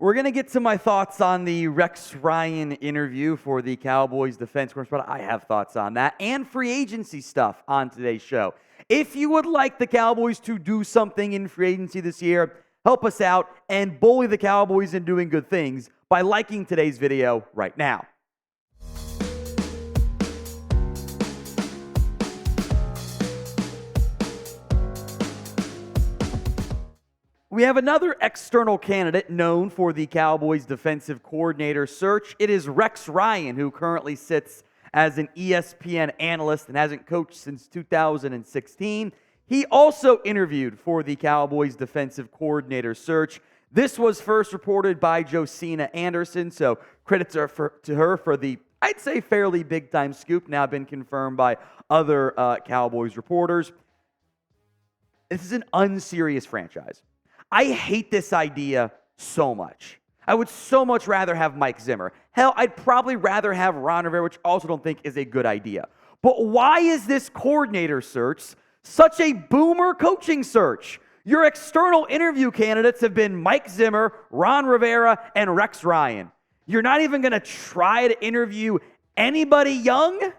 We're going to get to my thoughts on the Rex Ryan interview for the Cowboys defense course, but I have thoughts on that and free agency stuff on today's show. If you would like the Cowboys to do something in free agency this year, help us out and bully the Cowboys into doing good things by liking today's video right now. We have another external candidate known for the Cowboys defensive coordinator search. It is Rex Ryan, who currently sits as an ESPN analyst and hasn't coached since 2016. He also interviewed for the Cowboys defensive coordinator search. This was first reported by Josina Anderson, so credits are to her for the, I'd say, fairly big-time scoop, now been confirmed by other Cowboys reporters. This is an unserious franchise. I hate this idea so much. I would so much rather have Mike Zimmer. Hell, I'd probably rather have Ron Rivera, which I also don't think is a good idea. But why is this coordinator search such a boomer coaching search? Your external interview candidates have been Mike Zimmer, Ron Rivera, and Rex Ryan. You're not even going to try to interview anybody young?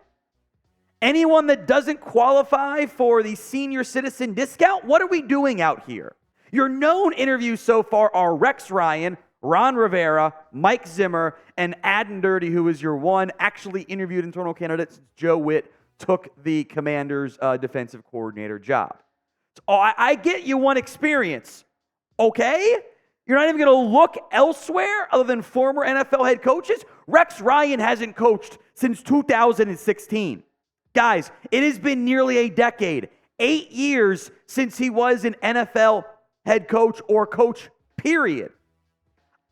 Anyone that doesn't qualify for the senior citizen discount? What are we doing out here? Your known interviews so far are Rex Ryan, Ron Rivera, Mike Zimmer, and Adam Dirty, who is your one actually interviewed internal candidate since Joe Witt took the Commanders' defensive coordinator job. So, I get you want experience, okay? You're not even going to look elsewhere other than former NFL head coaches? Rex Ryan hasn't coached since 2016. Guys, it has been nearly a decade, 8 years since he was an NFL head coach or coach, period.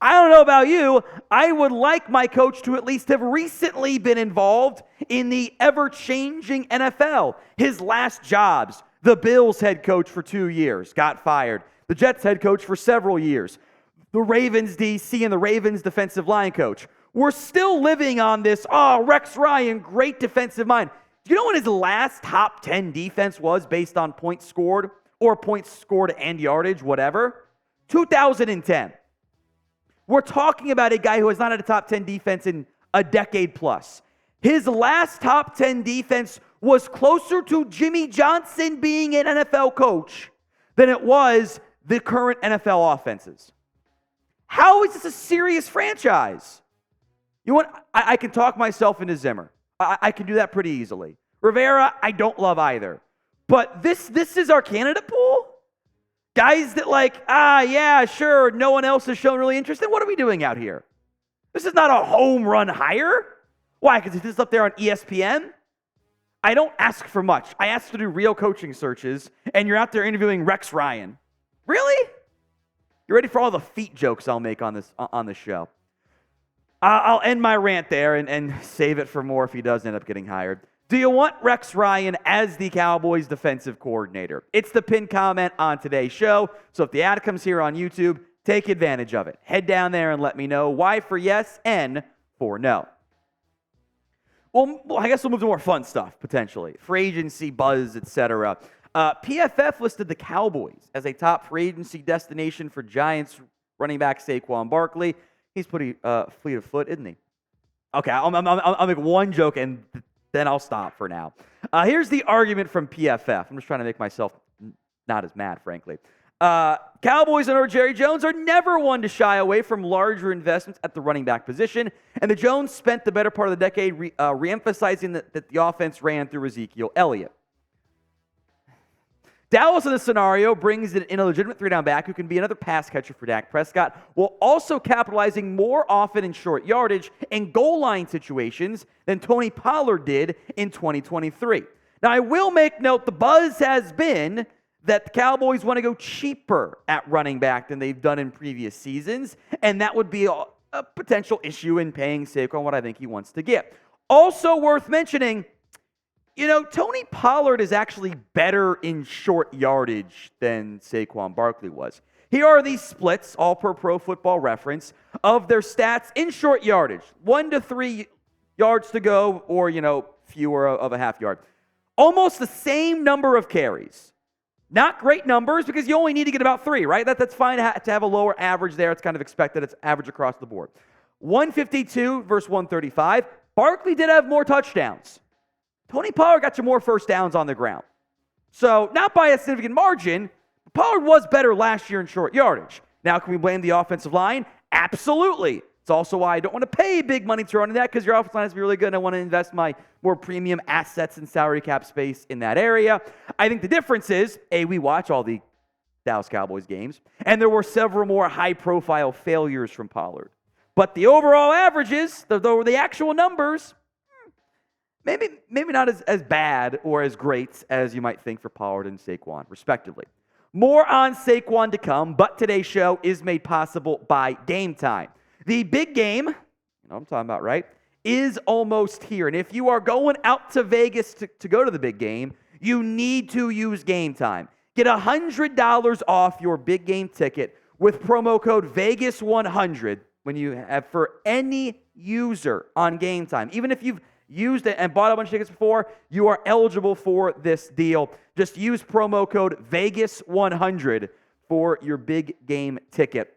I don't know about you. I would like my coach to at least have recently been involved in the ever-changing NFL. His last jobs, the Bills head coach for 2 years, got fired. The Jets head coach for several years. The Ravens DC and the Ravens defensive line coach. We're still living on this, Rex Ryan, great defensive mind. Do you know what his last top 10 defense was based on points scored? Or points scored and yardage, whatever. 2010. We're talking about a guy who has not had a top 10 defense in a decade plus. His last top 10 defense was closer to Jimmy Johnson being an NFL coach than it was the current NFL offenses. How is this a serious franchise? You know what? I can talk myself into Zimmer. I can do that pretty easily. Rivera, I don't love either. But this is our candidate pool? Guys that yeah, sure, no one else has shown really interest. Then what are we doing out here? This is not a home run hire. Why? Because this is up there on ESPN? I don't ask for much. I ask to do real coaching searches, and you're out there interviewing Rex Ryan. Really? You ready for all the feet jokes I'll make on this show? I'll end my rant there and save it for more if he does end up getting hired. Do you want Rex Ryan as the Cowboys defensive coordinator? It's the pinned comment on today's show. So if the ad comes here on YouTube, take advantage of it. Head down there and let me know Y for yes, N for no. Well, I guess we'll move to more fun stuff, potentially. Free agency, buzz, etc. PFF listed the Cowboys as a top free agency destination for Giants running back Saquon Barkley. He's pretty fleet of foot, isn't he? Okay, I'll make one joke and then I'll stop for now. Here's the argument from PFF. I'm just trying to make myself not as mad, frankly. Cowboys under Jerry Jones are never one to shy away from larger investments at the running back position, and the Jones spent the better part of the decade re-emphasizing that the offense ran through Ezekiel Elliott. Dallas in this scenario brings in a legitimate three-down back who can be another pass catcher for Dak Prescott, while also capitalizing more often in short yardage and goal line situations than Tony Pollard did in 2023. Now, I will make note, the buzz has been that the Cowboys want to go cheaper at running back than they've done in previous seasons, and that would be a potential issue in paying Saquon what I think he wants to get. Also worth mentioning, Tony Pollard is actually better in short yardage than Saquon Barkley was. Here are these splits, all per Pro Football Reference, of their stats in short yardage. 1 to 3 yards to go, or, fewer of a half yard. Almost the same number of carries. Not great numbers because you only need to get about 3, right? That's fine to have a lower average there. It's kind of expected. It's average across the board. 152 versus 135. Barkley did have more touchdowns. Tony Pollard got you more first downs on the ground. So not by a significant margin. Pollard was better last year in short yardage. Now, can we blame the offensive line? Absolutely. It's also why I don't want to pay big money to run that because your offensive line has to be really good and I want to invest my more premium assets and salary cap space in that area. I think the difference is, we watch all the Dallas Cowboys games, and there were several more high-profile failures from Pollard. But the overall averages, the actual numbers, maybe not as bad or as great as you might think for Pollard and Saquon, respectively. More on Saquon to come, but today's show is made possible by Game Time. The big game, you know what I'm talking about, right, is almost here. And if you are going out to Vegas to go to the big game, you need to use Game Time. Get $100 off your big game ticket with promo code VEGAS100 when you have for any user on Game Time. Even if you've used it and bought a bunch of tickets before, you are eligible for this deal. Just use promo code VEGAS100 for your big game ticket.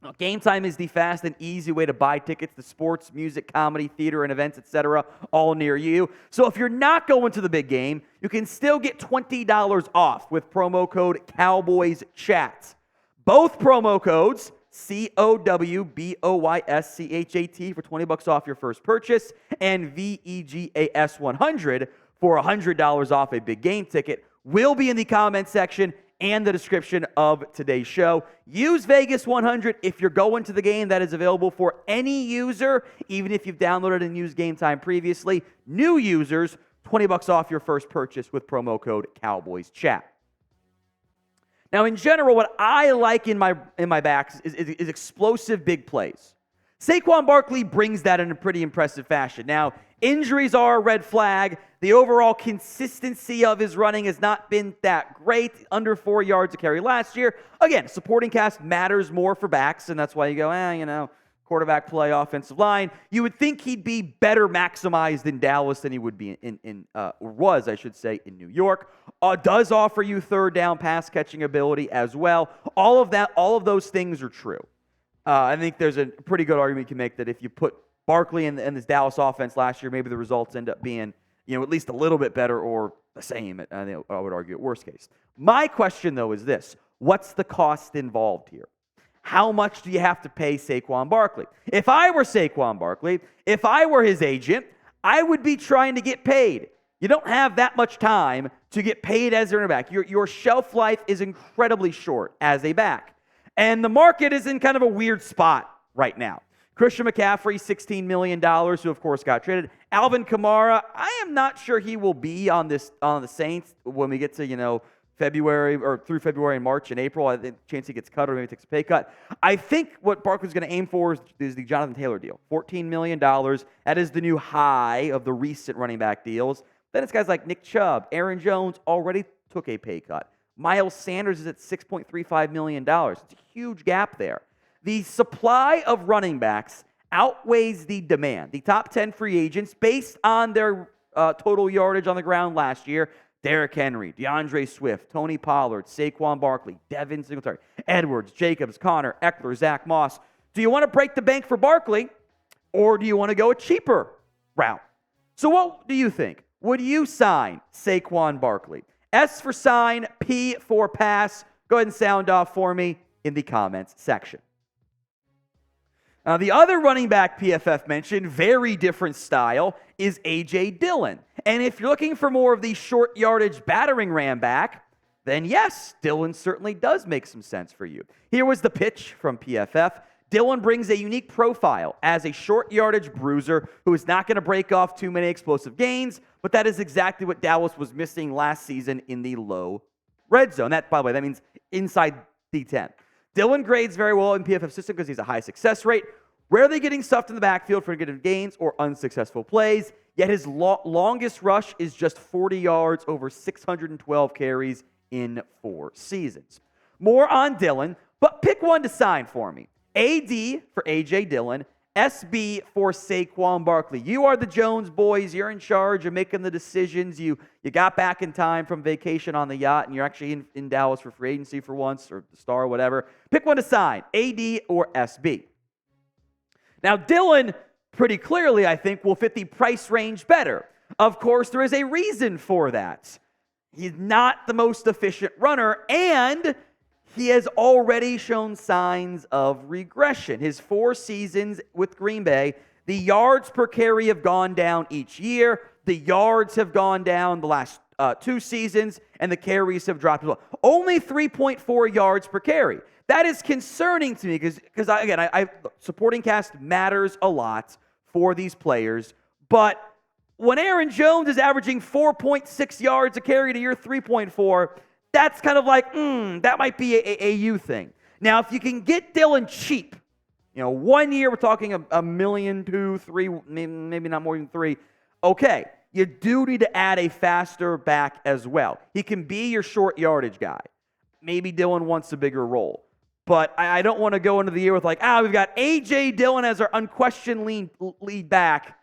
Now, Game Time is the fast and easy way to buy tickets to sports, music, comedy, theater, and events, etc., all near you. So if you're not going to the big game, you can still get $20 off with promo code CowboysChat. Both promo codes, COWBOYSCHAT for $20 off your first purchase, and VEGAS100 for $100 off a big game ticket, will be in the comment section and the description of today's show. Use Vegas 100 if you're going to the game. That is available for any user, even if you've downloaded and used Game Time previously. New users, $20 off your first purchase with promo code CowboysChat. Now, in general, what I like in my backs is explosive big plays. Saquon Barkley brings that in a pretty impressive fashion. Now, injuries are a red flag. The overall consistency of his running has not been that great. Under 4 yards a carry last year. Again, supporting cast matters more for backs, and that's why you go, quarterback play, offensive line. You would think he'd be better maximized in Dallas than he would be in New York. Does offer you third down pass catching ability as well. All of those things are true. I think there's a pretty good argument you can make that if you put Barkley in this Dallas offense last year, maybe the results end up being, at least a little bit better or the same. I would argue at worst case. My question, though, is this. What's the cost involved here? How much do you have to pay Saquon Barkley? If I were Saquon Barkley, if I were his agent, I would be trying to get paid. You don't have that much time to get paid as a running back. Your shelf life is incredibly short as a back. And the market is in kind of a weird spot right now. Christian McCaffrey, $16 million, who of course got traded. Alvin Kamara, I am not sure he will be on the Saints when we get to, February or through February and March and April. I think chance he gets cut or maybe takes a pay cut. I think what Barkley's going to aim for is the Jonathan Taylor deal. $14 million. That is the new high of the recent running back deals. Then it's guys like Nick Chubb. Aaron Jones already took a pay cut. Miles Sanders is at $6.35 million. It's a huge gap there. The supply of running backs outweighs the demand. The top 10 free agents, based on their total yardage on the ground last year, Derrick Henry, DeAndre Swift, Tony Pollard, Saquon Barkley, Devin Singletary, Edwards, Jacobs, Connor, Eckler, Zach Moss. Do you want to break the bank for Barkley, or do you want to go a cheaper route? So what do you think? Would you sign Saquon Barkley? S for sign, P for pass. Go ahead and sound off for me in the comments section. Now, the other running back PFF mentioned, very different style, is A.J. Dillon. And if you're looking for more of the short yardage battering ram back, then yes, Dillon certainly does make some sense for you. Here was the pitch from PFF. Dillon brings a unique profile as a short yardage bruiser who is not going to break off too many explosive gains, but that is exactly what Dallas was missing last season in the low red zone. That, by the way, that means inside D10. Dillon grades very well in PFF system because he's a high success rate, rarely getting stuffed in the backfield for negative gains or unsuccessful plays, yet his longest rush is just 40 yards over 612 carries in 4 seasons. More on Dillon, but pick one to sign for me. AD for A.J. Dillon, SB for Saquon Barkley. You are the Jones boys. You're in charge of making the decisions. You got back in time from vacation on the yacht, and you're actually in Dallas for free agency for once, or the Star, or whatever. Pick one to sign, AD or SB. Now, Dillon, pretty clearly, I think, will fit the price range better. Of course, there is a reason for that. He's not the most efficient runner, and he has already shown signs of regression. His 4 seasons with Green Bay, the yards per carry have gone down each year. The yards have gone down the last 2 seasons, and the carries have dropped as well. Only 3.4 yards per carry. That is concerning to me because again, supporting cast matters a lot for these players. But when Aaron Jones is averaging 4.6 yards a carry to your 3.4, that's kind of like, that might be a you thing. Now, if you can get Dillon cheap, 1 year we're talking $1 million, 2, 3, maybe not more than 3. Okay, you do need to add a faster back as well. He can be your short yardage guy. Maybe Dillon wants a bigger role. But I don't want to go into the year with we've got A.J. Dillon as our unquestioned lead back.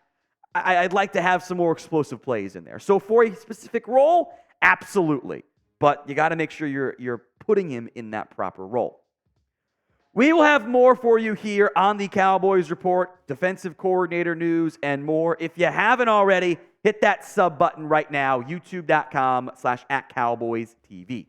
I'd like to have some more explosive plays in there. So for a specific role, absolutely. But you got to make sure you're putting him in that proper role. We will have more for you here on the Cowboys Report, defensive coordinator news, and more. If you haven't already, hit that sub button right now, youtube.com/@CowboysTV.